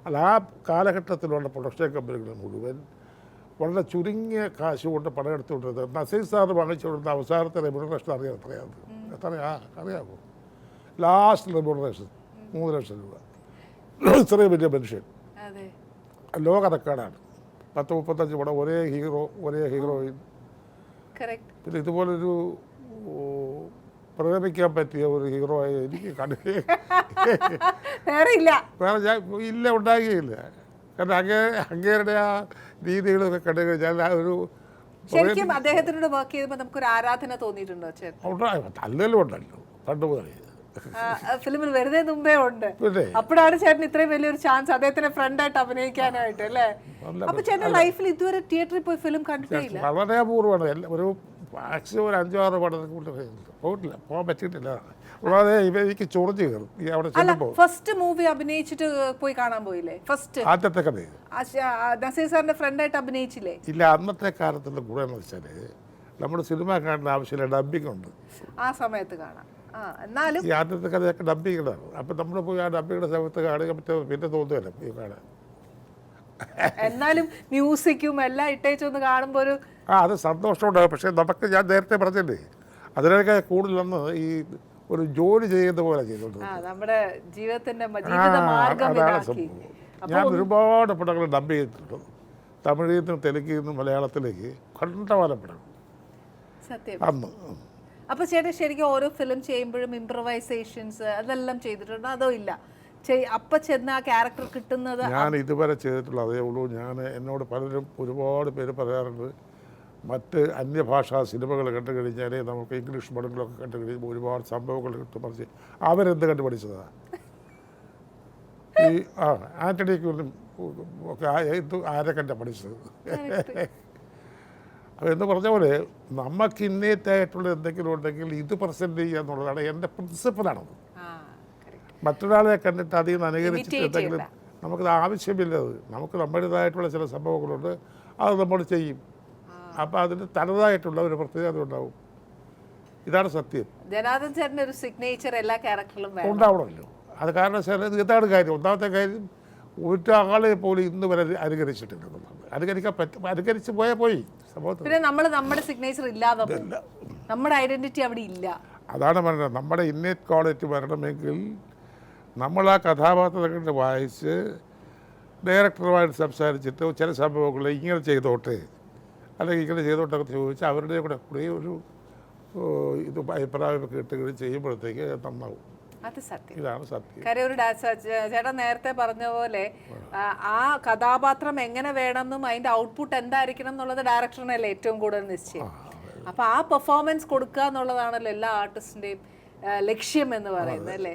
അല്ല ആ കാലഘട്ടത്തിലുള്ള പ്രൊഡക്ഷൻ കമ്പനികൾ മുഴുവൻ വളരെ ചുരുങ്ങിയ കാശ് കൊണ്ട് പണം എടുത്തുകൊണ്ടിരുന്നത്. നസീർ സാർ വാങ്ങിച്ചുകൊണ്ടിരുന്ന അവസാനത്തെ റെമ്യൂണറേഷൻ എത്രയാ അറിയാമോ? ലാസ്റ്റ് റെമ്യൂണറേഷൻ 3 ലക്ഷം രൂപ. ഇത്രയും വലിയ മനുഷ്യൻ, ലോക റെക്കോർഡാണ്. 10-35 പടം, ഒരേ ഹീറോ, ഒരേ ഹീറോയിൻ. പിന്നെ ഇതുപോലൊരു പ്രകടിപ്പിക്കാൻ പറ്റിയ ഒരു ഹീറോ ആയി എനിക്ക് വേറെ ഞാൻ ഇല്ല, ഉണ്ടാകുകയില്ല. കാരണം അങ്ങേരുടെ ആ രീതികളൊക്കെ കണ്ടു കഴിഞ്ഞാൽ ആ ഒരു ശരിക്കും അദ്ദേഹത്തിനോട് വർക്ക് ചെയ്തപ്പോൾ നമുക്കൊരു ആരാധന തോന്നിയിട്ടുണ്ടോ? തല്ലലും ഉണ്ടല്ലോ പണ്ട് പോലെ. ഫിലിമിൽ വെറുതെ മുമ്പേ ഉണ്ട്. അപ്പോഴാണ് ചേട്ടൻ ഇത്രയും വലിയൊരു ചാൻസ് അദ്ദേഹത്തിന്റെ ഫ്രണ്ടായിട്ട് അഭിനയിക്കാനായിട്ട് അല്ലേ? അപ്പൊ ചേട്ടൻ ലൈഫിൽ ഇതുവരെ തിയേറ്ററിൽ പോയി ഫിലിം കണ്ടിട്ടില്ല? വളരെ അപൂർവമാണ്. ഒരു മാക്സിമം ഒരു 5-6 പടത്തിൽ കൊണ്ട് പോയിട്ടില്ല, പോകാൻ പറ്റിയിട്ടില്ല. കൂടാതെ എനിക്ക് ചൊറിഞ്ഞ് കയറും അവിടെ ചെല്ലുമ്പോൾ. ഫസ്റ്റ് മൂവി അഭിനയിച്ചിട്ട് പോയി കാണാൻ പോയില്ലേ? ഫസ്റ്റ് ആദ്യത്തെ കഥ നസീർ സാറിന്റെ ഫ്രണ്ടായിട്ട് അഭിനയിച്ചില്ലേ? ഇല്ല, അന്നത്തെ കാലത്തുള്ള ഗുണം എന്ന് വെച്ചാൽ നമ്മുടെ സിനിമ കാണേണ്ട ആവശ്യമില്ല, ഡബ്ബിംഗ് ഉണ്ട്. ആ സമയത്ത് കാണാം. എന്നാലും ഈ ആദ്യത്തെ കഥയൊക്കെ ഡബ്ബിംഗാണ്. അപ്പം നമ്മൾ പോയി ആ ഡബ്ബിയുടെ സമയത്ത് കാണുക, പിന്നെ തോന്നുകയല്ല പോയി കാണാൻ. എന്നാലും മ്യൂസിക്കും എല്ലാം ഇട്ടേച്ചൊന്ന് കാണുമ്പോൾ ഒരു അത് സന്തോഷമുണ്ടാകും. പക്ഷേ നമുക്ക് ഞാൻ നേരത്തെ പറഞ്ഞില്ലേ, അതിനൊക്കെ കൂടുതലൊന്ന് ഈ ഒരു ജോലി ചെയ്യുന്ന പോലെ ചെയ്തോണ്ട് നമ്മുടെ ജീവിതത്തിന്റെ ഞാൻ ഒരുപാട് പടങ്ങൾ ഡബ് ചെയ്തിട്ടുണ്ട്. തമിഴിൽ നിന്നും തെലുങ്കിൽ നിന്നും മലയാളത്തിലേക്ക് കണ്ടമാനം പടങ്ങൾ അന്ന്. അപ്പൊ ചേട്ടൻ ശരിക്കും ഓരോ ഫിലിം ചെയ്യുമ്പോഴും ഇംപ്രവൈസേഷൻസ് അതെല്ലാം ചെയ്തിട്ടുണ്ടോ അതോ ഇല്ല? അപ്പൊ ചെന്ന് ആ ക്യാരക്ടർ കിട്ടുന്നത് ഞാൻ ഇതുവരെ ചെയ്തിട്ടുള്ള അതേ ഉള്ളൂ. എന്നോട് പലരും ഒരുപാട് പേര് പറയാറുണ്ട്, മറ്റ് അന്യഭാഷാ സിനിമകൾ കണ്ടു കഴിഞ്ഞാലേ നമുക്ക് ഇംഗ്ലീഷ് പടങ്ങളൊക്കെ കണ്ടു കഴിയുമ്പോൾ ഒരുപാട് സംഭവങ്ങൾ കിട്ടും. മറിച്ച് അവരെന്ത് കണ്ടുപിടിച്ചതാണ് ഈ ആൻ്റണിക്കും ഒക്കെ ആരെ കണ്ട പഠിച്ചത് എന്ന് പറഞ്ഞ പോലെ നമുക്ക് ഇന്നേറ്റായിട്ടുള്ള എന്തെങ്കിലും ഉണ്ടെങ്കിൽ ഇത് പ്രസൻറ്റ് ചെയ്യുക എന്നുള്ളതാണ് എൻ്റെ പ്രിൻസിപ്പലാണത്. മറ്റൊരാളെ കണ്ടിട്ട് അതിൽ നിന്ന് അനുകരിച്ചിട്ട് എന്തെങ്കിലും നമുക്കത് ആവശ്യമില്ലത്. നമുക്ക് നമ്മുടേതായിട്ടുള്ള ചില സംഭവങ്ങളുണ്ട്, അത് നമ്മൾ ചെയ്യും. അപ്പോൾ അതിന് തനതായിട്ടുള്ള ഒരു പ്രത്യേകത ഉണ്ടാവും. ഇതാണ് സത്യം. ജനാർദ്ദൻ ചേട്ടൻ്റെ ഒരു സിഗ്നേച്ചർ എല്ലാ ക്യാരക്ടറിലും ഉണ്ടാവണമല്ലോ. അത് കാരണം വെച്ചാൽ ഇതാണ് കാര്യം. ഒന്നാമത്തെ കാര്യം, ഒരാളെ പോലും ഇന്ന് വരെ അനുകരിച്ചിട്ടില്ല. അനുകരിക്കാൻ പറ്റും, അനുകരിച്ച് പോയാൽ പോയി സംഭവത്തിൽ. പിന്നെ നമ്മൾ നമ്മുടെ സിഗ്നേച്ചർ ഇല്ലാതെ നമ്മുടെ ഐഡന്റിറ്റി അവിടെ ഇല്ല. അതാണ് പറയുന്നത്. നമ്മുടെ ഇന്നേറ്റ് ക്വാളിറ്റി വരണമെങ്കിൽ നമ്മൾ ആ കഥാപാത്രത്തെ വായിച്ച് ഡയറക്ടറുമായിട്ട് സംസാരിച്ചിട്ട് ചില സംഭവങ്ങൾ ഇങ്ങനെ ചെയ്തോട്ടെ അല്ലെങ്കിൽ ഇങ്ങനെ ചെയ്തോട്ടൊക്കെ ചോദിച്ച് അവരുടെ കൂടെ ഒരു ഇത് അഭിപ്രായമൊക്കെ ഇട്ടുകയും ചെയ്യുമ്പോഴത്തേക്ക് നന്നാവും. അത് സത്യം. ഇതാണ് സത്യം. കാര്യം ഒരു ചേട്ടൻ നേരത്തെ പറഞ്ഞ പോലെ ആ കഥാപാത്രം എങ്ങനെ വേണമെന്നും അതിന്റെ ഔട്ട്പുട്ട് എന്തായിരിക്കണം എന്നുള്ളത് ഡയറക്ടറിനല്ലേ ഏറ്റവും കൂടുതൽ നിശ്ചയം. അപ്പൊ ആ പെർഫോമൻസ് കൊടുക്കുക എന്നുള്ളതാണല്ലോ എല്ലാ ആർട്ടിസ്റ്റിന്റെയും ലക്ഷ്യം എന്ന് പറയുന്നത് അല്ലേ?